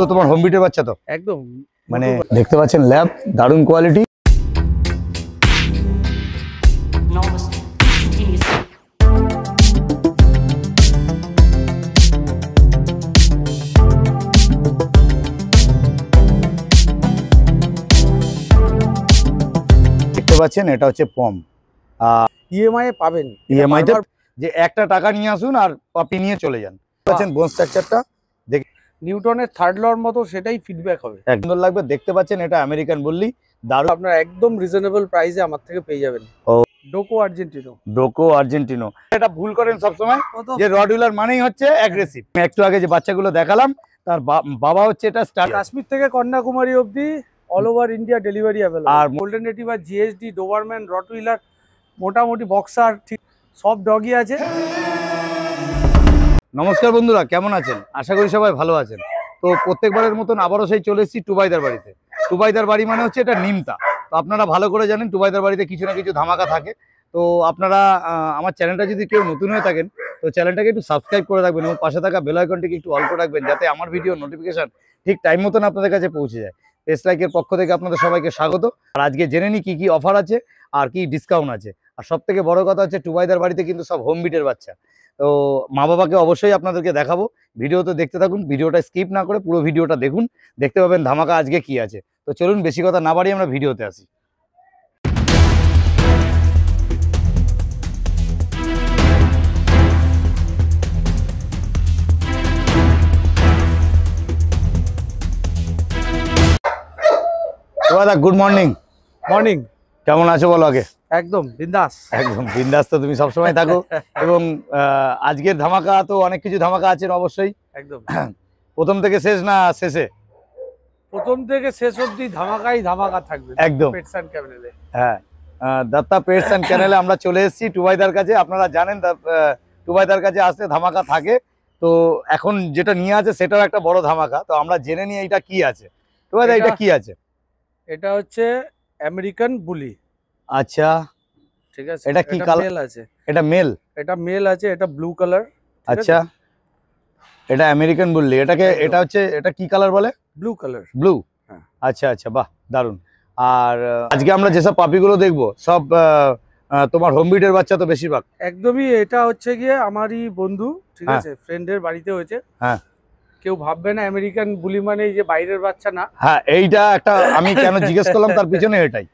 তো তোমার হোম বিটের বাচ্চা তো একদম মানে দেখতে পাচ্ছেন ল্যাব দারুণ কোয়ালিটি। দেখতে পাচ্ছেন এটা হচ্ছে পম, ইএমআই এ পাবেন। ইএমআই তে যে একটা টাকা নিয়ে আসুন আর পাপি নিয়ে চলে যান। পাচ্ছেন বোন স্ট্রাকচারটা নিউটনের থার্ড লর মতো, সেটাই ফিডব্যাক হবে, সুন্দর লাগবে। দেখতে পাচ্ছেন এটা আমেরিকান বললি দারুণ, আপনারা একদম রিজনেবল প্রাইসে আমার থেকে পেয়ে যাবেন। ও ডোকো আর্জেন্টিনো, ডোকো আর্জেন্টিনো। এটা ভুল করেন সবসময় যে রডউইলার মানেই হচ্ছে অ্যাগ্রেসিভ। একটু আগে যে বাচ্চাগুলো দেখালাম তার বাবা হচ্ছে এটা স্টার। কাশ্মীর থেকে কন্যাকুমারী অবধি all over India delivery available. আর golden retriever, GSD, Doberman, Rottweiler, মোটামুটি বক্সার ঠিক সব ডগই আছে। নমস্কার বন্ধুরা, কেমন আছেন? আশা করি সবাই ভালো আছেন। তো প্রত্যেকবারের মতন আবারও সেই চলে এসেছি টুবাইদার বাড়িতে। টুবাইদার বাড়ি মানে হচ্ছে এটা নিমতা। তো আপনারা ভালো করে জানেন টুবাইদার বাড়িতে কিছু না কিছু ধামাকা থাকে। তো আপনারা আমার চ্যানেলটা যদি কেউ নতুন হয়ে থাকেন তো চ্যানেলটাকে একটু সাবস্ক্রাইব করে রাখবেন এবং পাশে থাকা বেল আইকনটিকে একটু অল করে রাখবেন, যাতে আমার ভিডিও নোটিফিকেশন ঠিক টাইম মতন আপনাদের কাছে পৌঁছে যায়। পেস্ট লাইকের পক্ষ থেকে আপনাদের সবাইকে স্বাগত। আর আজকে জেনে নিই কী কী অফার আছে আর কি ডিসকাউন্ট আছে। আর সব থেকে বড় কথা হচ্ছে টুবাইদার বাড়িতে কিন্তু সব হোম বিটের বাচ্চা। তো মা বাবাকে অবশ্যই আপনাদেরকে দেখাবো। ভিডিও তো দেখতে থাকুন, ভিডিওটা স্কিপ না করে পুরো ভিডিওটা দেখুন, দেখতে পাবেন ধামাকা আজকে কি আছে। তো চলুন বেশি কথা না বাড়িয়ে আমরা ভিডিওতে আসি। Good morning. মর্নিং, কেমন আছো বলো আগে? একদম বিন্দাস। একদম বিন্দাস তো তুমি সবসময় থাকো। এবং আজকের ধামাকা তো অনেক কিছু ধামাকা আছে অবশ্যই। একদম প্রথম থেকে শেষ না শেষে? প্রথম থেকে শেষ অবধি ধামাকাই ধামাকা থাকবে একদম। পেটস এন্ড ক্যানেলে। হ্যাঁ, দত্তা পেটস এন্ড ক্যানেলে আমরা চলে এসেছি টুবাইদার কাছে। আপনারা জানেন টুবাইদার কাছে আসতে ধামাকা থাকে। তো এখন যেটা নিয়ে আছে সেটাও একটা বড় ধামাকা। তো আমরা জেনে নিই এটা কি আছে। টুবাইদা এটা কি আছে? এটা হচ্ছে আমেরিকান বুলি। আচ্ছা, ঠিক আছে। এটা কি কালার আছে? এটা মেল। এটা মেল আছে, এটা ব্লু কালার। আচ্ছা, এটা আমেরিকান বুলি। এটাকে এটা হচ্ছে এটা কি কালার বলে? Blue colour. ব্লু। আচ্ছা আচ্ছা, বাহ দারুন। আর আজকে আমরা যেসব পাপিগুলো দেখবো সব তোমার হোম বিটের বাচ্চা তো বেশিরভাগ? একদমই। এটা হচ্ছে গিয়ে আমারই বন্ধু, ঠিক আছে, ফ্রেন্ডের বাড়িতে হয়েছে। হ্যাঁ, কেউ ভাববে না আমেরিকান বুলি মানে এই যে বাইরের বাচ্চা, না। হ্যাঁ, এইটা একটা আমি কেন জিজ্ঞেস করলাম তার পিছনে এটাই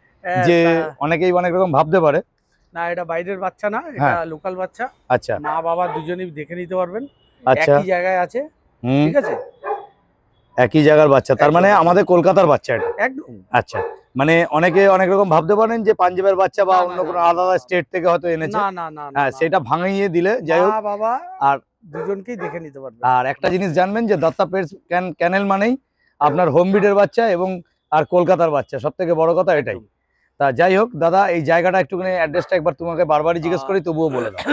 যে অনেকেই অনেক রকম ভাবতে পারে। না, এটা বাইরের বাচ্চা না, এটা লোকাল বাচ্চা। আচ্ছা, মা বাবা দুজনেই দেখে নিতে পারবেন। আচ্ছা, একই জায়গায় আছে, ঠিক আছে, একই জায়গার বাচ্চা। তার মানে আমাদের কলকাতার বাচ্চা এটা? একদম। আচ্ছা, মানে অনেকে অনেক রকম ভাবতে পারেন যে পাঞ্জাবের বাচ্চা বা অন্য কোনো আলাদা স্টেট থেকে হয়তো এনেছে। না না না, হ্যাঁ, সেটা ভাঙিয়ে দিলে যাই হোক বাবা আর দুজনকেই দেখে নিতে পারবেন। আর একটা জিনিস জানবেন যে দত্তা পেটস ক্যানেল মানেই আপনার হোম বিটের বাচ্চা এবং আর কলকাতার বাচ্চা, সব থেকে বড় কথা এটাই। তা যাই হোক দাদা, এই জায়গাটা একটুখানি অ্যাড্রেসটা একবার তোমাকে বারবারই জিজ্ঞেস করি, তবুও বলে দাও।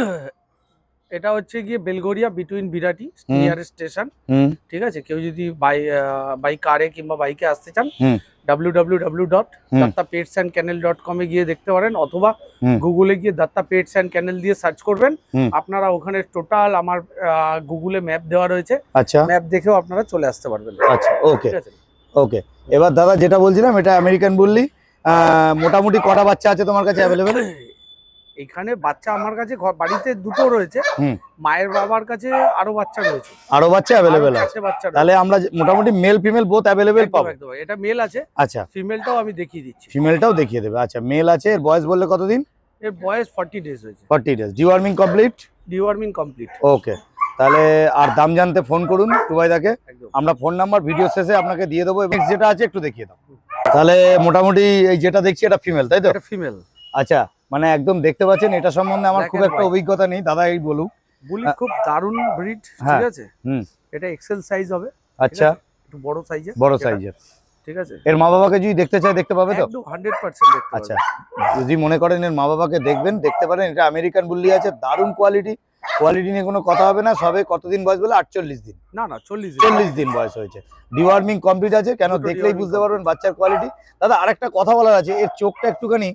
এটা হচ্ছে গিয়ে Belgharia between Birati nearest station. ঠিক আছে, কেউ যদি বাই কারে কিংবা বাইকে আসতে চান www.dattapetsandkennel.com এ গিয়ে দেখতে পারেন, অথবা গুগলে গিয়ে দত্তা পেটস এন্ড ক্যানেল দিয়ে সার্চ করবেন। আপনারা ওখানে টোটাল আমার গুগলে ম্যাপ দেওয়া রয়েছে। আচ্ছা, ম্যাপ দেখেও আপনারা চলে আসতে পারবেন। আচ্ছা, ওকে ওকে। এবার দাদা যেটা বলছিলাম, এটা আমেরিকান বললি, মোটামুটি কটা বাচ্চা আছে তোমার কাছে অ্যাভেলেবেল? এখানে বাচ্চা আমার কাছে বাড়িতে দুটো রয়েছে, মায়ের বাবার কাছে আরো বাচ্চা রয়েছে। আরো বাচ্চা অ্যাভেলেবেল আছে? তাহলে আমরা মোটামুটি মেল ফিমেল বোথ অ্যাভেলেবেল পাবো? একদম। এটা মেল আছে। আচ্ছা, ফিমেলটাও আমি দেখিয়ে দিচ্ছি। ফিমেলটাও দেখিয়ে দেবে। আচ্ছা, মেল আছে। এর বয়স বললে কতদিন? এর বয়স 40 ডেজ হয়েছে। 40 days. Deworming complete? Deworming complete. Okay, তাহলে আর দাম জানতে ফোন করুন টুবাইদাকে। আমরা ফোন নাম্বার ভিডিও শেষে আপনাকে দিয়ে দেবো। এবং যেটা আছে একটু দেখিয়ে দাও। তাহলে মোটামুটি এই যেটা দেখছি এটা ফিমেল, তাই তো? এটা ফিমেল। আচ্ছা, মানে একদম দেখতে পাচ্ছেন। এটা সম্বন্ধে আমার খুব একটা অভিজ্ঞতা নেই, দাদা এই বলুন। বুলি খুব দারুণ ব্রিড, ঠিক আছে। এটা এক্সেল সাইজ হবে। আচ্ছা, একটু বড় সাইজের। বড় সাইজের, ঠিক আছে। এর মা বাবাকে যদি দেখতে চায় দেখতে পাবে তো? একদম 100% দেখতে পাবে। আচ্ছা, যদি মনে করেন এর মা বাবাকে দেখবেন, দেখতে পারেন। এটা আমেরিকান বুল্লি আছে, দারুণ কোয়ালিটি। কোয়ালিটি নিয়ে কোনো কথা হবে না। সবে কতদিন বয়স বলে? 48 দিন। না না, 40 দিন বয়স হয়েছে। ডিওয়ার্মিং কমপ্লিট আছে। কেন দেখলেই বুঝতে পারবেন বাচ্চার কোয়ালিটি। দাদা আরেকটা কথা বলার আছে, এর চোখটা একটুখানি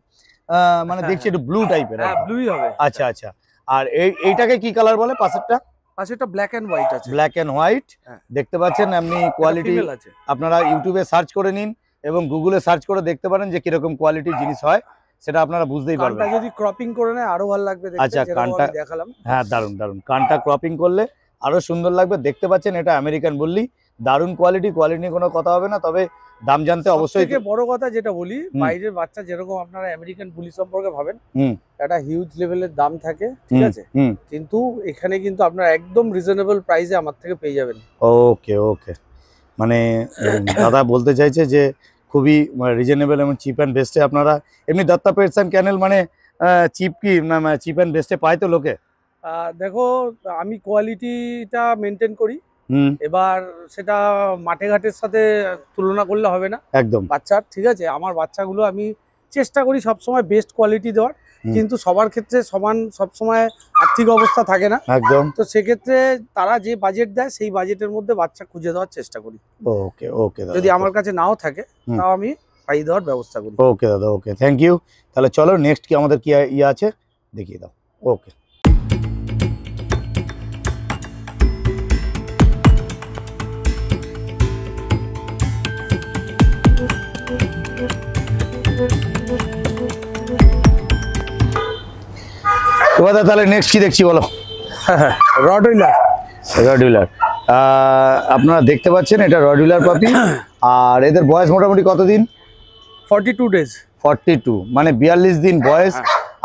মানে দেখছি একটু ব্লু টাইপের। হ্যাঁ, ব্লুই হবে। আচ্ছা আচ্ছা। আর এইটাকে কি কালার বলে পাশেরটা? পাশে একটা ব্ল্যাক এন্ড হোয়াইট আছে। ব্ল্যাক এন্ড হোয়াইট হ্যাঁ। দেখতে পাচ্ছেন আপনি কোয়ালিটি। ফিমেল আছে। আপনারা ইউটিউবে সার্চ করে নিন এবং গুগলে সার্চ করে দেখতে পারেন যে কিরকম কোয়ালিটির জিনিস হয়, সেটা আপনারা বুঝতেই কানটা পারবেন। যদি ক্রপিং করে নেয় আরো ভালো লাগবে দেখতে, আচ্ছা, যেরকম কানটা আমি দেখালাম। হ্যাঁ দারুন দারুন, কানটা ক্রপিং করলে আরো সুন্দর লাগবে। দেখতে পাচ্ছেন এটা আমেরিকান বললি, দারুন কোয়ালিটি নিয়ে কোনো কথা হবে না। তবে দাম জানতে অবশ্যই সবথেকে বড় কথা যেটা বলি, হুম। বাইরের বাচ্চা যেরকম আপনারা আমেরিকান বুলি সম্পর্কে ভাবেন, হুম। একটা হিউজ লেভেলের দাম থাকে, ঠিক আছে, হুম। কিন্তু এখানে কিন্তু আপনারা একদম রিজনেবল প্রাইসে আমার থেকে পেয়ে যাবেন। ওকে ওকে, মানে দাদা বলতে চাইছে যে খুবই রিজনেবল এবং চিপ অ্যান্ড বেস্টে আপনারা এমনি দত্তা পেটস অ্যান্ড ক্যানেল মানে চিপ কি না, চিপ অ্যান্ড বেস্টে পায় তো লোকে? দেখো, আমি কোয়ালিটিটা মেনটেন করি, হুম। এবার সেটা মাঠে ঘাটের সাথে তুলনা করলে হবে না একদম। বাচ্চার, ঠিক আছে। আমার বাচ্চাগুলো আমি চেষ্টা করি সবসময় বেস্ট কোয়ালিটি দেওয়ার, হুম। কিন্তু সবার ক্ষেত্রে সমান সবসময় আর্থিক অবস্থা থাকে না, একদম। তো সেক্ষেত্রে তারা যে বাজেট দেয় সেই বাজেটের মধ্যে বাচ্চা খুঁজে দেওয়ার চেষ্টা করি। ওকে ওকে দাদা, যদি আমার কাছে নাও থাকে হুম। তাও আমি পাই দেওয়ার ব্যবস্থা করি। ওকে দাদা, ওকে, থ্যাংক ইউ। তাহলে চলো নেক্সট কি আমাদের কি ইয়ে আছে দেখিয়ে দাও। ওকে। এবার তাহলে নেক্সট কি দেখছি বলো? রডউইলার। রডউইলার, আপনারা দেখতে পাচ্ছেন এটা রডউইলার পাপি। আর এদের বয়স মোটামুটি কতদিন? 42 ডেজ। 42 মানে 42 দিন বয়স।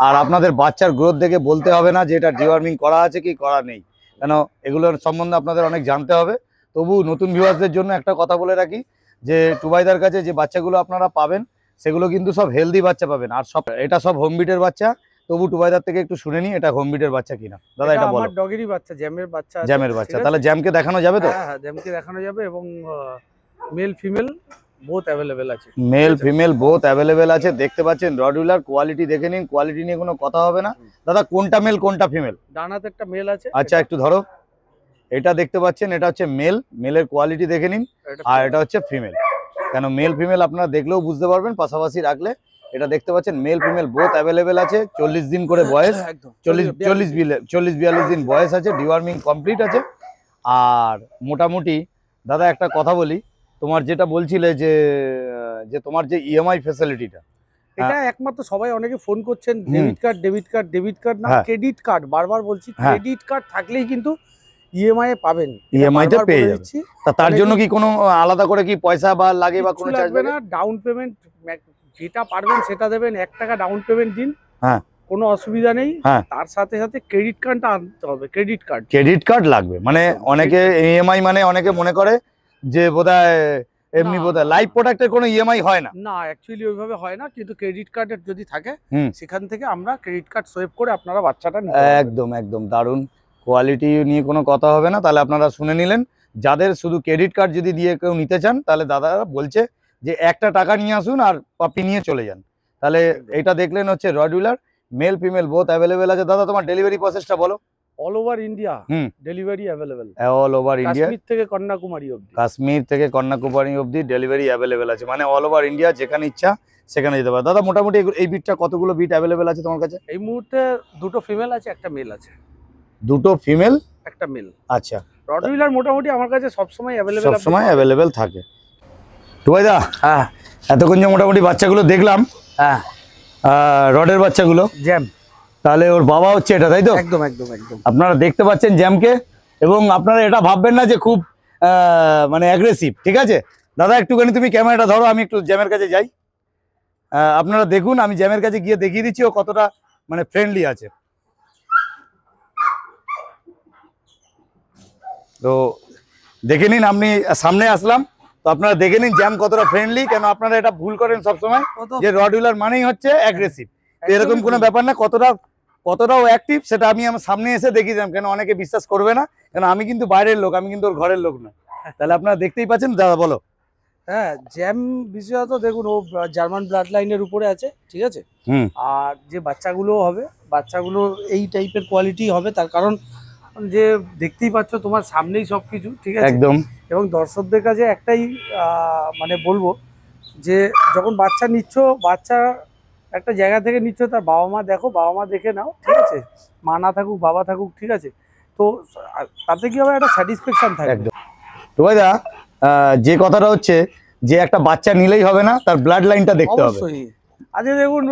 আর আপনাদের বাচ্চার গ্রোথ দেখে বলতে হবে না যে এটা ডিওয়ার্মিং করা আছে কি করা নেই, কেন এগুলোর সম্বন্ধে আপনাদের অনেক জানতে হবে। তবু নতুন ভিউয়ার্সদের জন্য একটা কথা বলে রাখি যে টুবাইদার কাছে যে বাচ্চাগুলো আপনারা পাবেন সেগুলো কিন্তু সব হেলদি বাচ্চা পাবেন। আর সব এটা সব হোম বিটের বাচ্চা। তবু টুবাইদার থেকে একটু শুনে নি এটা হোম বিটের বাচ্চা কিনা। দাদা এটা বলো। আমার ডগেরই বাচ্চা, জ্যামের বাচ্চা আছে, জ্যামের ঠিক বাচ্চা, আছে? তাহলে জ্যামকে দেখানো যাবে তো? হ্যাঁ, জ্যামকে দেখানো যাবে এবং মেল ফিমেল বোথ অ্যাভেলেবেল আছে। মেল ফিমেল বোথ অ্যাভেলেবেল আছে। দেখতে পাচ্ছেন রডউইলার কোয়ালিটি দেখে নিন, কোয়ালিটি নিয়ে কোনো কথা হবে না। দাদা কোনটা মেল কোনটা ফিমেল? ডানাতে একটা মেল আছে। আচ্ছা একটু ধরো, এটা দেখতে পাচ্ছেন এটা হচ্ছে মেল, মেলের কোয়ালিটি দেখে নিন। আর এটা হচ্ছে ফিমেল, কেন মেল ফিমেল আপনারা দেখলেও বুঝতে পারবেন পাশাপাশি রাখলে। এটা দেখতে পাচ্ছেন মেল ফিমেল বোথ অ্যাভেলেবেল আছে। 40 দিন করে বয়স, 40-42 দিন বয়স আছে, ডিওয়ার্মিং কমপ্লিট আছে। আর মোটামুটি দাদা একটা কথা বলি, তোমার যেটা বলছিলে যে যে তোমার যে ইএমআই ফ্যাসিলিটিটা, এটা একমাত্র সবাই অনেকে ফোন করছেন হুম। ডেবিট কার্ড না হ্যাঁ। ক্রেডিট কার্ড, বারবার বলছি হ্যাঁ। ক্রেডিট কার্ড থাকলেই কিন্তু ইএমআই পাবেন, ইএমআই তে বারবার পেয়ে বলে যাবে। দিচ্ছি। তার জন্য কি কোনো আলাদা করে কি পয়সা বা লাগে বা কোনো কিচ্ছু চার্জ লাগবে লাগে? না, ডাউন পেমেন্ট যেটা পারবেন সেটা দেবেন, 1 টাকা ডাউন পেমেন্ট দিন, হ্যাঁ। কোনো অসুবিধা নেই। হ্যাঁ। তার সাথে সাথে ক্রেডিট কার্ডটা আনতে হবে, ক্রেডিট কার্ড। ক্রেডিট কার্ড লাগবে মানে অনেকে ইএমআই মানে অনেকে মনে করে যে বোধহয় এমনি না, বোধহয় না, লাইফ প্রোডাক্টের কোনো ইএমআই হয় না। না, অ্যাকচুয়ালি ওইভাবে হয় না, কিন্তু ক্রেডিট কার্ডের যদি থাকে হুম। সেখান থেকে আমরা ক্রেডিট কার্ড সোয়েপ করে আপনারা বাচ্চাটা নিতে পারবেন। একদম একদম দারুণ, কোয়ালিটি নিয়ে কোনো কথা হবে না। তাহলে আপনারা শুনে নিলেন, যাদের শুধু ক্রেডিট কার্ড যদি দিয়ে কেউ নিতে চান তাহলে দাদা বলছে যে একটা টাকা নিয়ে আসুন আর পাপি নিয়ে চলে যান। তাহলে এটা দেখলেন হচ্ছে Rottweiler, male female both available আছে। দাদা তোমার ডেলিভারি প্রসেসটা বলো। All over India hmm. Delivery available, all over India, Kashmir থেকে কন্যাকুমারী অবধি। কাশ্মীর থেকে কন্যাকুমারী অবধি ডেলিভারি অ্যাভেলেবেল আছে, মানে অল ওভার ইন্ডিয়া যেখানে ইচ্ছা সেখানে যেতে পারে। দাদা মোটামুটি এই বিটটা কতগুলো বিট অ্যাভেলেবেল আছে তোমার কাছে? এই মুহূর্তে দুটো ফিমেল আছে, একটা মেল আছে। দুটো ফিমেল, একটা মেল। আচ্ছা। রডউইলার মোটামুটি আমার কাছে সবসময় অ্যাভেলেবেল, সবসময় অ্যাভেলেবেল থাকে। টুবাইদা হ্যাঁ এতক্ষণ যে মোটামুটি বাচ্চাগুলো দেখলাম, হ্যাঁ, রডের বাচ্চাগুলো, জ্যাম, তাহলে ওর বাবা হচ্ছে এটা, তাই তো? একদম একদম একদম। আপনারা দেখতে পাচ্ছেন জ্যামকে, এবং আপনারা এটা ভাববেন না যে খুব মানে অ্যাগ্রেসিভ, ঠিক আছে? দাদা একটুখানি তুমি ক্যামেরাটা ধরো, আমি একটু জ্যামের কাছে যাই। আপনারা দেখুন, আমি জ্যামের কাছে গিয়ে দেখিয়ে দিচ্ছি ও কতটা মানে ফ্রেন্ডলি আছে। তো দেখে নিন, আপনি সামনে আসলাম তো আপনারা দেখে নিন জ্যাম কতটা ফ্রেন্ডলি। কেন আপনারা এটা ভুল করেন সবসময় যে রডউইলার মানেই হচ্ছে অ্যাগ্রেসিভ, এরকম কোনো ব্যাপার না। কতটাও অ্যাক্টিভ সেটা আমি আমার সামনে এসে দেখিয়ে দিলাম, কেন অনেকে বিশ্বাস করবে না, কেন আমি কিন্তু বাইরের লোক, আমি কিন্তু ওর ঘরের লোক না। তাহলে আপনারা দেখতেই পাচ্ছেন। দাদা বলো। হ্যাঁ, জ্যাম বিশেষত দেখুন ও জার্মান ব্লাড লাইনের উপরে আছে, ঠিক আছে? হুম। আর যে বাচ্চাগুলো হবে, বাচ্চাগুলো এই টাইপের কোয়ালিটি হবে, তার কারণ যে দেখতেই পাচ্ছ তোমার সামনেই সবকিছু, ঠিক আছে? একদম। এবং দর্শকদের কাছে একটাই মানে বলবো যে যখন বাচ্চা নিচ্ছ, বাচ্চা একটা জায়গা থেকে নিচ্ছ, তার বাবা মা দেখো, বাবা মা দেখে নাও, ঠিক আছে? মা না থাকুক বাবা থাকুক, ঠিক আছে? তো তাতে কি হবে, একটা স্যাটিসফ্যাকশন থাকে। একদম। তো ভাইদা যে কথাটা হচ্ছে যে একটা বাচ্চা নিলেই হবে না, তার ব্লাড লাইনটা দেখতে হবে। অবশ্যই। আজকে দেখুন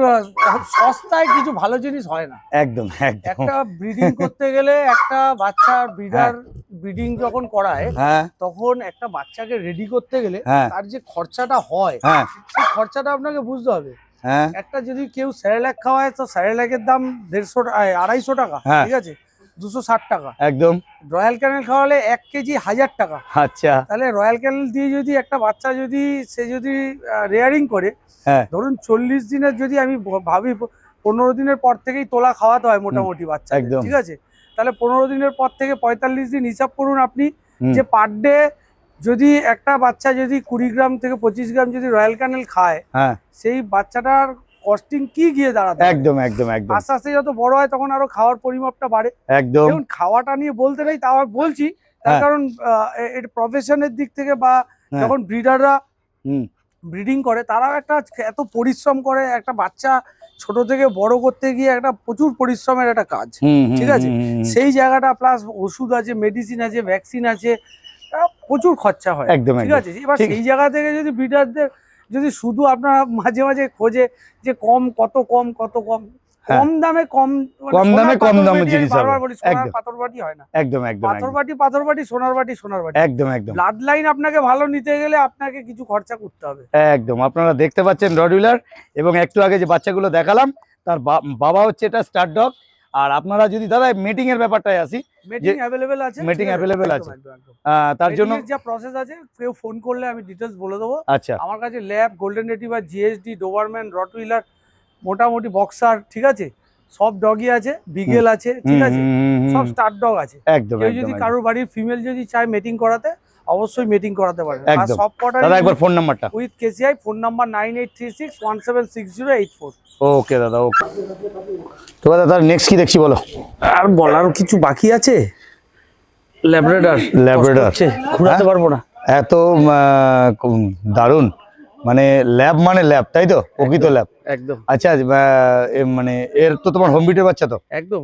সস্তায় কিছু ভালো জিনিস হয় না। একদম একদম। একটা ব্রিডিং করতে গেলে একটা বাচ্চা ব্রিডার ব্রিডিং যখন করায় হ্যাঁ তখন একটা বাচ্চাকে রেডি করতে গেলে হ্যাঁ তার যে খরচাটা হয় হ্যাঁ সেই খরচাটা আপনাকে বুঝতে হবে। হ্যাঁ একটা যদি কেউ স্যারেলাক খাওয়ায় তো স্যারেলাকের দাম 250 টাকা, হ্যাঁ। ঠিক আছে, 260 টাকা। একদম। রয়্যাল ক্যানেল খাওয়ালে 1 কেজি 1000 টাকা। আচ্ছা। তাহলে রয়্যাল ক্যানেল দিয়ে যদি একটা বাচ্চা যদি রেয়ারিং করে, হ্যাঁ ধরুন 40 দিনের যদি আমি ভাবি 15 দিনের পর থেকেই তোলা খাওয়াতে হয় মোটামুটি বাচ্চা, একদম। ঠিক আছে, তাহলে 15 দিনের পর থেকে 45 দিন হিসাব করুন আপনি হুম। যে পার ডে যদি একটা বাচ্চা যদি 20 গ্রাম থেকে 25 গ্রাম যদি রয়্যাল ক্যানেল খায়, হ্যাঁ সেই বাচ্চাটার কস্টিং কি গিয়ে দাঁড়াবে। একদম একদম একদম। আস্তে আস্তে যত বড় হয় তখন আরো খাওয়ার পরিমাপটা বাড়ে। একদম। দেখুন খাওয়াটা নিয়ে বলতে নেই, তাও আমি বলছি তার হ্যাঁ। কারণ এটা প্রফেশনের দিক থেকে বা হ্যাঁ। যখন ব্রিডাররা হুম। ব্রিডিং করে তারাও একটা এত পরিশ্রম করে, একটা বাচ্চা ছোট থেকে বড় করতে গিয়ে একটা প্রচুর পরিশ্রমের একটা কাজ, ঠিক আছে, সেই জায়গাটা প্লাস ওষুধ আছে, মেডিসিন আছে, ভ্যাকসিন আছে, প্রচুর খরচা হয়। একদম ঠিক একদম। আছে, এবার ঠিক। সেই জায়গা থেকে যদি ব্রিডারদের যদি শুধু আপনারা মাঝে মাঝে খোঁজে যে কম কত কম কত কম, হ্যাঁ। কম দামে কম কম দামে সোনার কম পাথর দামে বাটি, জিনিস আমি বারবার হবে। বলি সোনার একদম। পাথর বাটি হয় না, একদম একদম পাথর বাটি পাথর বাটি, সোনার বাটি সোনার বাটি। একদম একদম। ব্লাড লাইন আপনাকে ভালো নিতে গেলে আপনাকে কিছু খরচা করতে হবে। একদম। আপনারা দেখতে পাচ্ছেন রডউইলার, এবং একটু আগে যে বাচ্চাগুলো দেখালাম তার বাবা হচ্ছে এটা স্টার ডগ। আর আপনারা যদি দাদা মিটিং এর ব্যাপারটায় আসি, মিটিং অ্যাভেলেবেল আছে, মিটিং অ্যাভেলেবেল আছে, তার জন্য যা প্রসেস আছে কেউ ফোন করলে আমি ডিটেলস বলে দেবো। আচ্ছা আমার কাছে lab, golden retriever, GSD, Doberman, Rottweiler, মোটামুটি বক্সার, ঠিক আছে, সব ডগই আছে, বিগেল আছে, ঠিক আছে, সব স্টার ডগ আছে। একদম। কেউ যদি কারোর বাড়ির ফিমেল যদি চায় মিটিং করাতে অবশ্যই মিটিং করাতে পারে। আর একদম। সব কটা দাদা একবার ফোন নাম্বারটা। With KCI, phone number 9836176084। Okay দাদা, ওকে। তো দাদা নেক্সট কি দেখছি বলো। আর বলার কিছু বাকি আছে? ল্যাব্রাডর। ল্যাব্রাডর ঘোরাতে পারবো না, এত দারুণ, মানে ল্যাব মানে ল্যাব, তাই তো, প্রকৃত ল্যাব। একদম। আচ্ছা মানে এর তো তোমার হোম বিটের বাচ্চা তো? একদম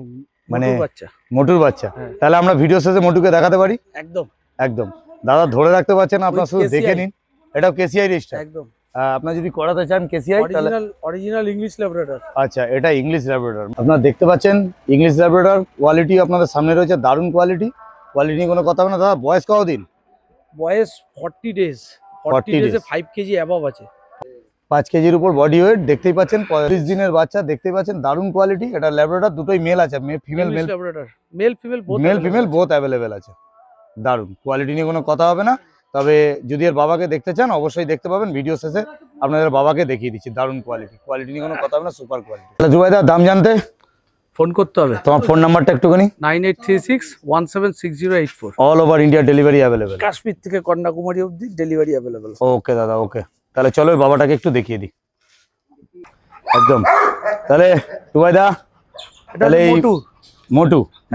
মানে বাচ্চা, মোটুর বাচ্চা। হ্যাঁ। তাহলে আমরা ভিডিও শেষে মোটুকে দেখাতে পারি? একদম একদম। দাদা ধরে রাখতে পারছেন, আপনারা শুধু KCI দেখে নিন। এটাও কেসিআই রেজিস্টার। একদম। আপনারা যদি করাতে চান কেসিআই, তাহলে অরিজিনাল ইংলিশ ল্যাব্রাডর। আচ্ছা, এটা ইংলিশ ল্যাব্রাডর। আপনারা দেখতে পাচ্ছেন ইংলিশ ল্যাব্রাডর, কোয়ালিটি আপনাদের সামনে রয়েছে, দারুণ কোয়ালিটি। কোয়ালিটি নিয়ে কোনো কথা হবে না। দাদা বয়স কতদিন? বয়স 40 ডেজ। 40 ডেজে 5 কেজি অ্যাবভ আছে। 5 কেজির উপর বডি ওয়েট, দেখতেই পাচ্ছেন। 35 দিনের বাচ্চা, দেখতেই পাচ্ছেন, দারুণ কোয়ালিটি। এটা ল্যাব্রাডর, দুটোই মেল আছে, female Labrador, mail female both available আছে। দারুণ কোয়ালিটি নিয়ে কোনো কথা হবে না। তবে যদি এর বাবাকে দেখতে চান অবশ্যই দেখতে পাবেন, ভিডিও শেষে আপনাদের বাবাকে দেখিয়ে দিচ্ছি। দারুণ কোয়ালিটি নিয়ে কোনো কথা হবে না, সুপার কোয়ালিটি। তাহলে জুবাইদা দাম জানতে ফোন করতে হবে। তোমার ফোন নাম্বারটা একটুখানি। 9836176084। All over India delivery available. Kashmir থেকে কন্যাকুমারী অবধি ডেলিভারি অ্যাভেলেবেল। ওকে দাদা, ওকে। তাহলে চলো ওই বাবাটাকে একটু দেখিয়ে দিই। একদম। তাহলে জুবাইদা, তাহলে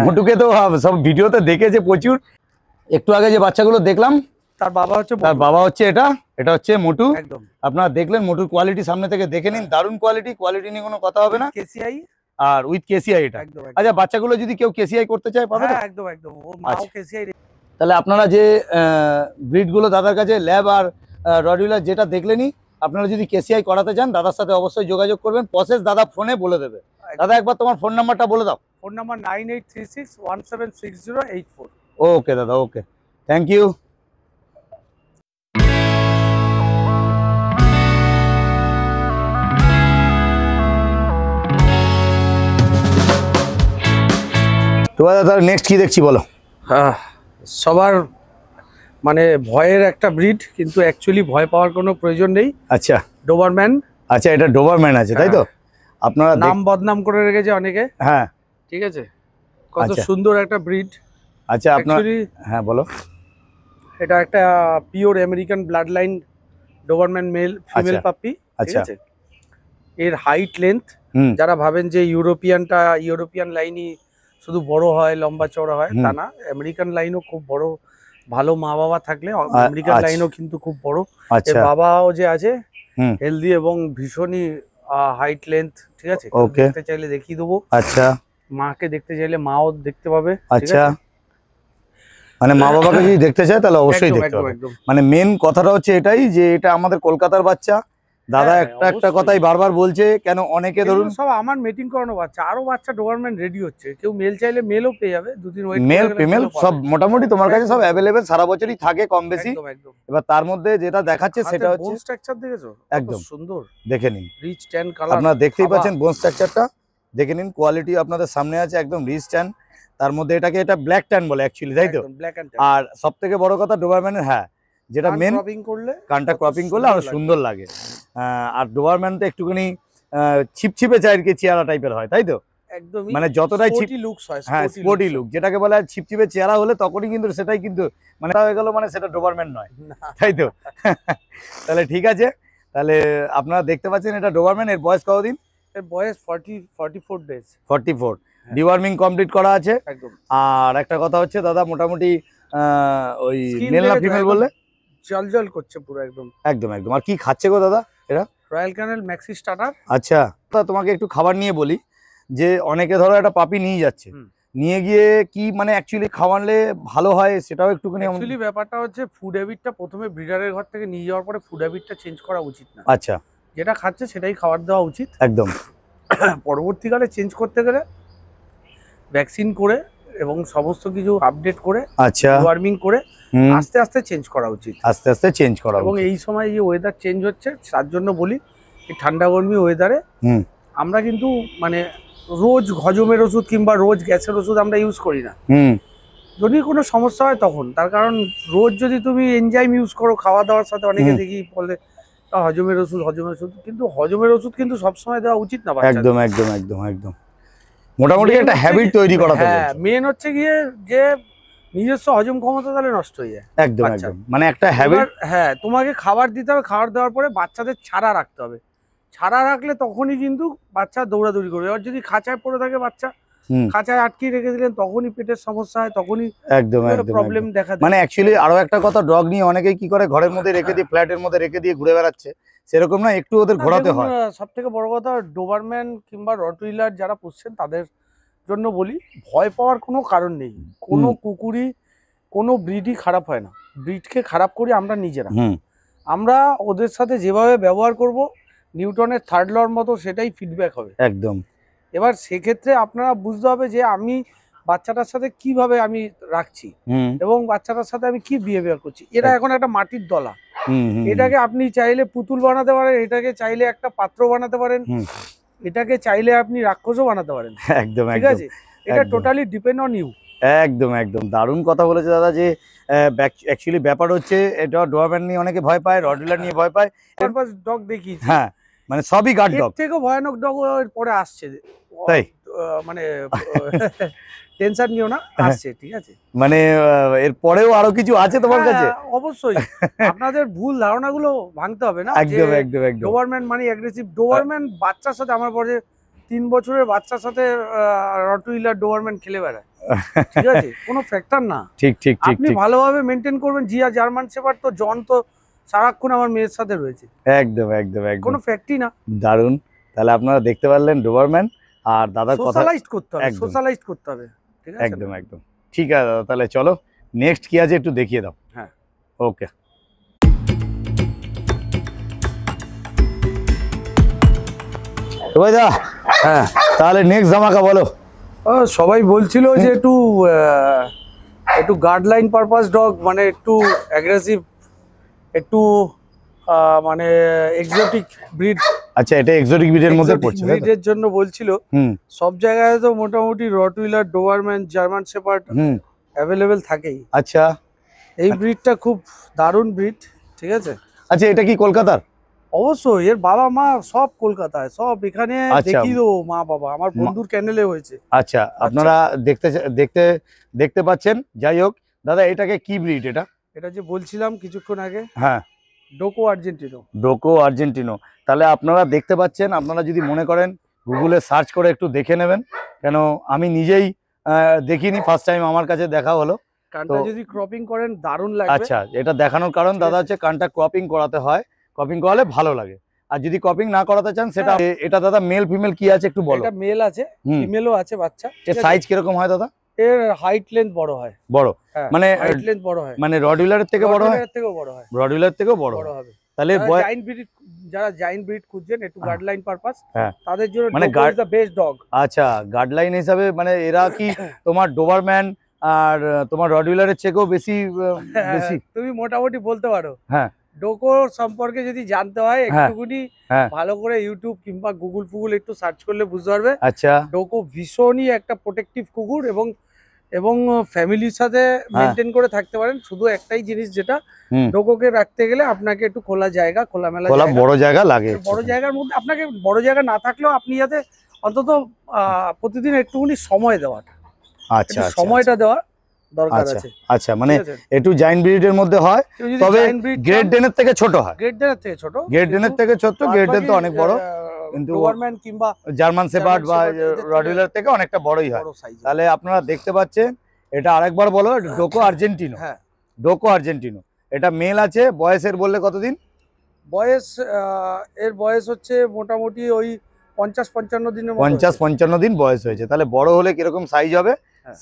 মোটুকে তো সব ভিডিওতে দেখেছে প্রচুর। একটু আগে যে বাচ্চাগুলো দেখলাম তার বাবা হচ্ছে এটা হচ্ছে মোটু। একদম। আপনারা দেখলেন মোটুর কোয়ালিটি সামনে থেকে দেখে নিন, দারুণ কোয়ালিটি নিয়ে কোনো কথা হবে না। কেসিআই আর উইথ কেসিআই এটা। আচ্ছা, বাচ্চাগুলো যদি কেউ কেসিআই করতে চায় পাবে? হ্যাঁ একদম একদম, ও মাও কেসিআই। তাহলে আপনারা যে ব্রিডগুলো দাদার কাছে ল্যাব আর রডউইলার যেটা দেখলেনই, আপনারা যদি কেসিআই করাতে চান দাদার সাথে অবশ্যই যোগাযোগ করবেন। প্রসেস দাদা ফোনে বলে দেবে। দাদা একবার তোমার ফোন নাম্বারটা বলে দাও। Phone number 9836176084। ওকে দাদা, ওকে, থ্যাংক ইউ। তো দাদা নেক্সট কি দেখছি বলো। সবার মানে ভয়ের একটা ব্রিড, কিন্তু অ্যাকচুয়ালি ভয় পাওয়ার কোনো প্রয়োজন নেই। আচ্ছা, ডোবারম্যান। আচ্ছা, এটা ডোবারম্যান আছে, তাই তো? আপনারা নাম বদনাম করে রেখেছে অনেকে। হ্যাঁ, ঠিক আছে, কত সুন্দর একটা ব্রিড। আচ্ছা, আপনার হ্যাঁ বলো। এটা একটা pure American blood line Dobermann male female puppy. ঠিক আছে, এর হাইট লেন্থ, যারা ভাবেন যে ইউরোপিয়ান লাইনই শুধু বড় হয়, লম্বা চওড়া হয়, তা না। আমেরিকান লাইনও খুব বড়, ভালো মা বাবা থাকলে আমেরিকান লাইনও কিন্তু খুব বড়। এর বাবাও যে আছে হেলদি এবং ভীষণই হাইট লেন্থ। ঠিক আছে, দেখতে চাইলে দেখিয়ে দেবো। আচ্ছা, মাকে দেখতে চাইলে মাও দেখতে পাবে। আচ্ছা, মানে মা বাবাকে যদি দেখতে চায় তাহলে অবশ্যই একদম, দেখতে একদম, হবে। একদম। মানে মেন কথাটা হচ্ছে এটাই যে এটা আমাদের কলকাতার বাচ্চা। দাদা হ্যাঁ, একটা অবশ্যই। কথাই বারবার বলছে, কেন অনেকে ধরুন এগুলো সব আমার মেটিং করানো বাচ্চা, আরো বাচ্চা ডোবারম্যান রেডি হচ্ছে, কেউ মেল চাইলে মেলও পেয়ে যাবে, দুদিন ওয়েট করে মেল গেলে ফিমেল মেলও সব পাবে। মোটামুটি তোমার কাছে সব একদম, অ্যাভেলেবেল সারা বছরই থাকে কম বেশি। একদম, একদম। এবার তার মধ্যে যেটা দেখাচ্ছে সেটা হচ্ছে বোন স্ট্রাকচার দেখেছো কত একদম সুন্দর, দেখে নিন, রিচ ট্যান কালার। আপনারা দেখতেই পাচ্ছেন বোন স্ট্রাকচারটা, দেখে নিন কোয়ালিটি আপনাদের সামনে আছে, একদম রিচ ট্যান। তার মধ্যে এটাকে এটা ব্ল্যাক ট্যান বলে অ্যাকচুয়ালি, তাই তো? ব্ল্যাক এন্ড আর সব থেকে বড় কথা ডোবারম্যানের, হ্যাঁ যেটা মেন, ক্রপিং করলে কানটা কত ক্রপিং করলে আরো লাগবে। সুন্দর লাগে। আর ডোবারম্যানটা একটুখানি ছিপছিপে চাইরকে চেহারা টাইপের হয়, তাই তো? একদমই মানে যতটাই স্পোর্টি লুকস হয়, হ্যাঁ স্পোর্টি লুক, যেটাকে বলা হয় ছিপছিপে চেহারা হলে তখনই কিন্তু সেটাই কিন্তু মানে হয়ে গেল, মানে সেটা ডোবারম্যান নয়, তাই তো? তাহলে ঠিক আছে, তাহলে আপনারা দেখতে পাচ্ছেন এটা ডোবারম্যান। এর বয়স কতদিন? এর বয়স 44 ডেজ। 44। ডিওয়ার্মিং কমপ্লিট করা আছে। একদম। আর একটা কথা হচ্ছে দাদা, মোটামুটি ওই Skin মেল না দেখেছো ফিমেল একদম বললে? জলজল করছে পুরো একদম। একদম একদম। আর কি খাচ্ছে গো দাদা এরা? রয়্যাল ক্যানেল ম্যাক্সি স্টার্টার। আচ্ছা, তা তোমাকে একটু খাবার নিয়ে বলি, যে অনেকে ধরো একটা পাপি নিয়ে যাচ্ছে, হুম। নিয়ে গিয়ে কি মানে অ্যাকচুয়ালি খাওয়ালে ভালো হয় সেটাও একটুখানি অ্যাকচুয়ালি ব্যাপারটা হচ্ছে ফুড হ্যাবিটটা প্রথমে ব্রিডারের ঘর থেকে নিয়ে যাওয়ার পরে ফুড হ্যাবিটটা চেঞ্জ করা উচিত না। আচ্ছা যেটা খাচ্ছে সেটাই খাবার দেওয়া উচিত। একদম পরবর্তীকালে চেঞ্জ করতে গেলে ভ্যাকসিন করে এবং সমস্ত কিছু আপডেট করে আচ্ছা ওয়ার্মিং করে হুম, আস্তে আস্তে চেঞ্জ করা উচিত। আস্তে আস্তে চেঞ্জ করা এবং উচিত। এই সময় যে ওয়েদার চেঞ্জ হচ্ছে তার জন্য বলি, এই ঠান্ডা গরমি ওয়েদারে হুম আমরা কিন্তু মানে রোজ হজমের ওষুধ কিংবা রোজ গ্যাসের ওষুধ আমরা ইউজ করি না। হুম যদি কোনো সমস্যা হয় তখন, তার কারণ রোজ যদি তুমি এনজাইম ইউজ করো খাওয়া দাওয়ার সাথে, অনেকে হুম। দেখি বলে হজমের ওষুধ, কিন্তু হজমের ওষুধ কিন্তু সবসময় দেওয়া উচিত না বাচ্চাদের। একদম একদম একদম একদম। মোটামুটি Main একটা হচ্ছে হ্যাবিট তৈরি করাতে হ্যাঁ, বলছো। মেন হচ্ছে গিয়ে যে নিজস্ব হজম ক্ষমতা তাহলে নষ্ট হয়ে যায় একদম বাচ্চার। একদম, মানে একটা হ্যাবিট। এবার হ্যাঁ, তোমাকে খাবার দিতে হবে, খাবার দেওয়ার পরে বাচ্চাদের ছাড়া রাখতে হবে। ছাড়া রাখলে তখনই কিন্তু বাচ্চা দৌড়াদৌড়ি করবে। এবার যদি খাঁচায় পড়ে থাকে বাচ্চা, হুম খাঁচায় আটকে রেখে দিলেন, তখনই পেটের সমস্যা হয়, তখনই একদম একদম প্রবলেম একদম। দেখা দেয়। মানে অ্যাকচুয়ালি আরো একটা কথা, ডগ নিয়ে অনেকেই কি করে ঘরের মধ্যে রেখে দিয়ে, ফ্ল্যাটের মধ্যে রেখে দিয়ে ঘুরে বেড়াচ্ছে, সেরকম না, একটু ওদের ঘোরাতে হয়। সব থেকে বড় কথা, ডোবারম্যান কিংবা রটউইলার যারা পুষছেন তাদের জন্য বলি, ভয় পাওয়ার কোনো কারণ নেই। কোনো কুকুরই কোনো ব্রিডই খারাপ হয় না, ব্রিডকে খারাপ করি আমরা নিজেরা। হুম আমরা ওদের সাথে যেভাবে ব্যবহার করব, নিউটনের থার্ড লর মতো সেটাই ফিডব্যাক হবে একদম এবার সেক্ষেত্রে আপনারা বুঝতে হবে যে আমি বাচ্চাটার সাথে কিভাবে আমি রাখছি হুম এবং বাচ্চাটার সাথে আমি কি বিহেভিয়ার করছি। এরা এখন একটা মাটির দলা, হুম হুম এটাকে আপনি চাইলে পুতুল বানাতে পারেন, এটাকে চাইলে একটা পাত্র বানাতে পারেন, হুম। এটাকে চাইলে আপনি রাক্ষসও বানাতে পারেন। একদম ঠিক একদম আছে, এটা একদম। Totally depend on you. একদম একদম দারুণ কথা বলেছে দাদা, যে অ্যাকচুয়ালি ব্যাপার হচ্ছে এটা ডোবারম্যান নিয়ে অনেকে ভয় পায়, রডউইলার নিয়ে ভয় পায়। পারপাস ডগ দেখিয়েছি, হ্যাঁ মানে সবই গার্ড এর ডগ, থেকেও ভয়ানক ডগ এর পরে আসছে। তাই? মানে টেনশন নিও না, আসছে, ঠিক আছে। মানে এর পরেও আরো কিছু আছে তোমার কাছে? হ্যাঁ, অবশ্যই আপনাদের ভুল ধারণাগুলো ভাঙতে হবে না। একদম একদম একদম ডোবারম্যান মানে অ্যাগ্রেসিভ। ডোবারম্যান বাচ্চার সাথে, আমার পরে 3 বছরের বাচ্চার সাথে রটউইলার ডোবারম্যান খেলে বেড়ায়, ঠিক আছে, কোনো ফ্যাক্টর না। ঠিক ঠিক ঠিক আপনি ঠিক ভালোভাবে মেনটেন করবেন। জিয়া জার্মান শেপার্ড তো জন তো সারাক্ষণ আমার মেয়ের সাথে রয়েছে, একদম একদম একদম কোনো ফ্যাক্টই না। দারুণ। তাহলে আপনারা দেখতে পারলেন ডোবারম্যান আর দাদার কথা। সোশ্যালাইজড করতে হবে, একদম। সোশ্যালাইজড করতে হবে, ঠিক আছে। একদম একদম ঠিক আছে দাদা, তাহলে চলো নেক্সট কি আছে একটু দেখিয়ে দাও। হ্যাঁ। ওকে। দা হ্যাঁ, তাহলে নেক্সট ধামাকা বলো। সবাই বলছিল যে একটু একটু গার্ডলাইন পারপাস ডগ, মানে একটু অ্যাগ্রেসিভ, একটু মানে এক্সোটিক ব্রিড। আচ্ছা, এটা এক্সোটিক ব্রিডের মধ্যে পড়ছে, তাই তো? ব্রিডের জন্য বলছিল। হুম সব জায়গায় তো মোটামুটি রটউইলার, ডোবারম্যান, জার্মান শেপার্ড হুম অ্যাভেলেবেল থাকেই। আচ্ছা এই ব্রিডটা খুব দারুণ ব্রিড, ঠিক আছে। আচ্ছা, এটা কি কলকাতার? অবশ্যই, এর বাবা মা সব কলকাতায়, সব এখানে আচ্ছা। দেখি তো মা বাবা আমার বন্ধুর ক্যানেলে হয়েছে। আচ্ছা, আপনারা দেখতে দেখতে দেখতে পাচ্ছেন। যাই হোক দাদা, এটাকে কি ব্রিড এটা? এটা যে বলছিলাম কিছুক্ষণ আগে, হ্যাঁ, ডোকো আর্জেন্টিনো। ডোকো আর্জেন্টিনো। তাহলে আপনারা দেখতে পাচ্ছেন, আপনারা যদি মনে করেন গুগলে সার্চ করে একটু দেখে নেবেন, কেন আমি নিজেই দেখিনি, ফার্স্ট টাইম আমার কাছে দেখা হলো। কানটা যদি ক্রপিং করেন দারুণ লাগবে। আচ্ছা, এটা দেখানোর কারণ ঠিক দাদা আছে। হচ্ছে কানটা ক্রপিং করাতে হয়, ক্রপিং করালে ভালো লাগে। আর যদি ক্রপিং না করাতে চান সেটা, এটা দাদা মেল ফিমেল কি আছে একটু বলো। এটা মেল আছে, হুম। ফিমেলও আছে বাচ্চা। এর সাইজ কিরকম হয় দাদা? এর হাইট লেন্থ বড় হয়। বড় হ্যাঁ, মানে হাইট লেন্থ বড় হয়, মানে রডউইলারের থেকে বড় হয়? রডউইলারের থেকেও বড় হয়। রডউইলার থেকেও বড় বড় হয়। হবে। তাহলে যারা জায়ান্ট ব্রিড খুঁজছেন একটু গার্ড লাইন পারপাস, হ্যাঁ তাদের জন্য মানে ডোগো ইজ দ্য বেস্ট ডগ। আচ্ছা, গার্ডলাইন হিসাবে মানে এরা কি তোমার ডোবারম্যান আর তোমার রডউইলারের থেকেও বেশি বেশি? তুমি মোটামুটি বলতে পারো। হ্যাঁ, ডোগো সম্পর্কে যদি জানতে হয় হ্যাঁ, একটুখানি হ্যাঁ। ভালো করে ইউটিউব কিংবা গুগল একটু সার্চ করলে বুঝতে পারবে। আচ্ছা, ডোগো ভীষণই একটা প্রোটেক্টিভ কুকুর এবং এবং ফ্যামিলির সাথে মেনটেন করে থাকতে পারেন। শুধু একটাই জিনিস যেটা ডোগোকে রাখতে গেলে আপনাকে একটু খোলা জায়গা, খোলামেলা জায়গা, বড় জায়গা লাগে। বড় জায়গার মধ্যে আপনাকে বড় জায়গা না থাকলেও আপনি যাতে অন্তত প্রতিদিন একটুখানি সময় দেওয়াটা, আচ্ছা, সময়টা দেওয়ার দরকার আছে। আচ্ছা, মানে একটু জায়ান্ট ব্রিডের মধ্যে হয়, তবে গ্রেট ডেনের থেকে ছোট হয়। গ্রেট ডেনের থেকে ছোট, গ্রেট ডেনের থেকে ছোট, গ্রেট ডেন তো অনেক বড়, কিন্তু ডোবারম্যান কিংবা জার্মান শেপার্ড বা রডউইলার থেকে অনেকটা বড়ই হয়। তাহলে আপনারা দেখতে পাচ্ছেন, এটা আরেকবার বলো, ডোকো আর্জেন্টিনো। হ্যাঁ, ডোকো আর্জেন্টিনো, এটা মেল আছে। বয়সের বললে কতদিন? বয়স এর বয়স হচ্ছে মোটামুটি ওই 50-55 দিনের মতো। 50-55 দিন বয়স হয়েছে। তাহলে বড় হলে কিরকম সাইজ হবে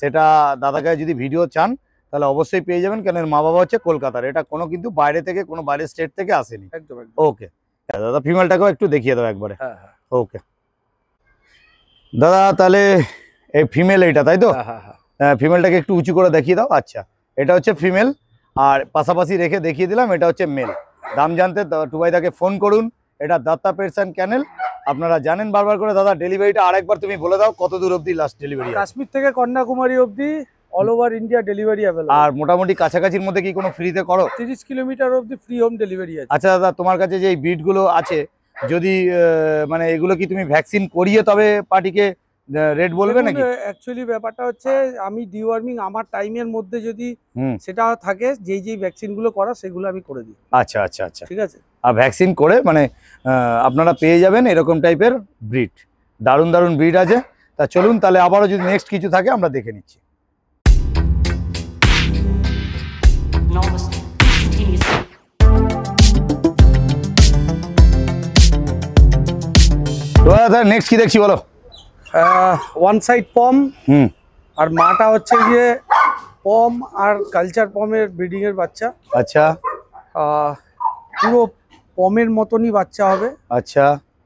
সেটা দাদাকে যদি ভিডিও চান তাহলে অবশ্যই পেয়ে যাবেন, কেন এর মা বাবা হচ্ছে কলকাতার। এটা কোনো কিন্তু বাইরে থেকে, কোনো বাইরের স্টেট থেকে আসেনি। একদম। ওকে দাদা, ফিমেলটাকেও একটু দেখিয়ে দাও একবারে। হ্যাঁ, ওকে দাদা, তাহলে এই ফিমেল এইটা, তাই তো? হ্যাঁ, ফিমেলটাকে একটু উঁচু করে দেখিয়ে দাও। আচ্ছা, এটা হচ্ছে ফিমেল, আর পাশাপাশি রেখে দেখিয়ে দিলাম এটা হচ্ছে মেল। দাম জানতে টুবাইদাকে ফোন করুন। এটা দত্তা পেটস অ্যান্ড ক্যানেল। আপনারা জানেন বারবার করে। দাদা, ডেলিভারিটা আরেকবার তুমি বলে দাও, কত দূর অবধি লাস্ট ডেলিভারি? কাশ্মীর থেকে কন্যাকুমারী অবধি all over India delivery available. আর মোটামুটি কাছাকাছির মধ্যে কি কোনো ফ্রিতে করো? 30 কিলোমিটার অবধি ফ্রি হোম ডেলিভারি আছে। আচ্ছা দাদা, তোমার কাছে যে এই ব্রিডগুলো আছে, যদি মানে এগুলো কি তুমি ভ্যাকসিন করিয়ে তবে পার্টিকে রেট বলবে নাকি? অ্যাকচুয়ালি ব্যাপারটা হচ্ছে, আমি ডিওয়ার্মিং আমার টাইমের মধ্যে যদি সেটা থাকে, যেই ভ্যাকসিন গুলো করা সেগুলো আমি করে দিই। আচ্ছা আচ্ছা আচ্ছা, ঠিক আছে। আর ভ্যাকসিন করে মানে আপনারা পেয়ে যাবেন এরকম টাইপের ব্রিড। দারুণ দারুণ ব্রিড আছে। তা চলুন, তাহলে আবারও যদি নেক্সট কিছু থাকে আমরা দেখে নিচ্ছি। নেক্সট কি দেখছি বলো? ওয়ান সাইড পম, আর মাটা হচ্ছে গিয়ে পম আর কালচার পমের ব্রিডিং এর বাচ্চা। আচ্ছা, পুরো পমের মতনই বাচ্চা হবে। আচ্ছা,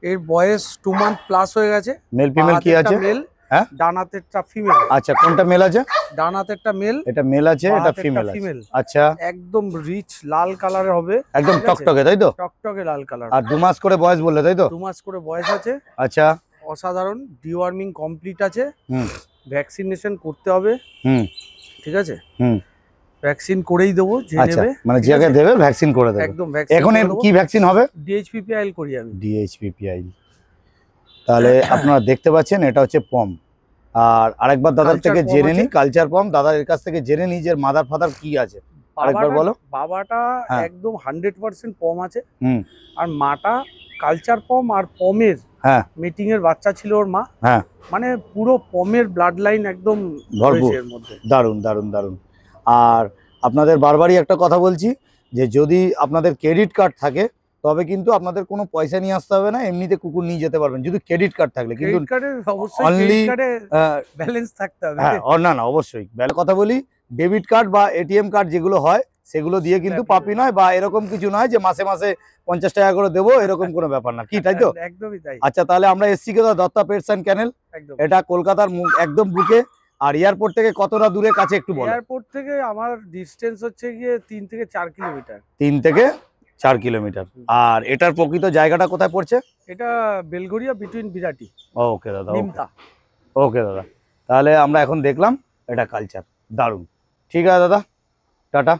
এর বয়স 2 মান্থ প্লাস হয়ে গেছে। মেল ফিমেল কি আছে? মেল, হ্যাঁ, ডানাতেরটা ফিমেল। আচ্ছা, কোনটা মেল আছে? ডানাতেরটা মেল, এটা মেল আছে, এটা ফিমেল আছে। আচ্ছা, একদম রিচ লাল কালারের হবে, একদম টকটকে, তাই তো? টকটকে লাল কালার। আর 2 মাস করে বয়স বললে, তাই তো? 2 মাস করে বয়স আছে। আচ্ছা, অসাধারণ। ডিওয়ার্মিং কমপ্লিট আছে। ভ্যাকসিনেশন করতে হবে। ঠিক আছে। ভ্যাকসিন করেই দেবো যে নেবে, মানে যে আগে দেবে ভ্যাকসিন করে দেবে একদম। এখন এর কি ভ্যাকসিন হবে? ডিএইচপিপিআইএল করি আমি। ডিএইচপিপিআইএল। তাহলে আপনারা দেখতে পাচ্ছেন এটা হচ্ছে পম। আর আরেকবার দাদার থেকে জেনে নি, কালচার পম। দাদার কাছ থেকে জেনে নি যে মাদার ফাদার কি আছে, আরেকবার বলো। বাবাটা একদম 100% পম আছে, আর মাটা কালচার পম আর পমের মিটিং এর বাচ্চা ছিল ওর মা। মানে পুরো পমের ব্লাড লাইন একদম ভরপুর। দারুণ দারুণ দারুণ। আর আপনাদের বারবারই একটা কথা বলছি, যে যদি আপনাদের ক্রেডিট কার্ড থাকে তবে কিন্তু আপনাদের কোনো পয়সা নিয়ে আসতে হবে না, এমনিতে কুকুর নিয়ে যেতে পারবেন যদি ক্রেডিট কার্ড থাকলে। কিন্তু অনলি ব্যালেন্স থাকতে হবে। না না, অবশ্যই কথা বলি, ডেবিট কার্ড বা এটিএম কার্ড যেগুলো হয় সেগুলো দিয়ে কিন্তু পাপি নয়, বা এরকম কিছু নয় যে মাসে মাসে 50 টাকা করে দেবো, এরকম কোনো ব্যাপার না, কি তাই তো? একদমই তাই। আচ্ছা, তাহলে আমরা এসছি কোথাও? দত্তা পেটস অ্যান্ড ক্যানেল। এটা কলকাতার একদম বুকে। আর এয়ারপোর্ট থেকে কতটা দূরে কাছে একটু বলো? এয়ারপোর্ট থেকে আমার ডিসটেন্স হচ্ছে গিয়ে 3 থেকে 4 কিলোমিটার। 3 থেকে 4 কিলোমিটার। আর এটার প্রকৃত জায়গাটা কোথায় পড়ছে? এটা বেলঘরিয়া বিটুইন বিরাটি। ওকে দাদা, ওকে দাদা। তাহলে আমরা এখন দেখলাম এটা কালচার। দারুণ। ঠিক আছে দাদা, টাটা।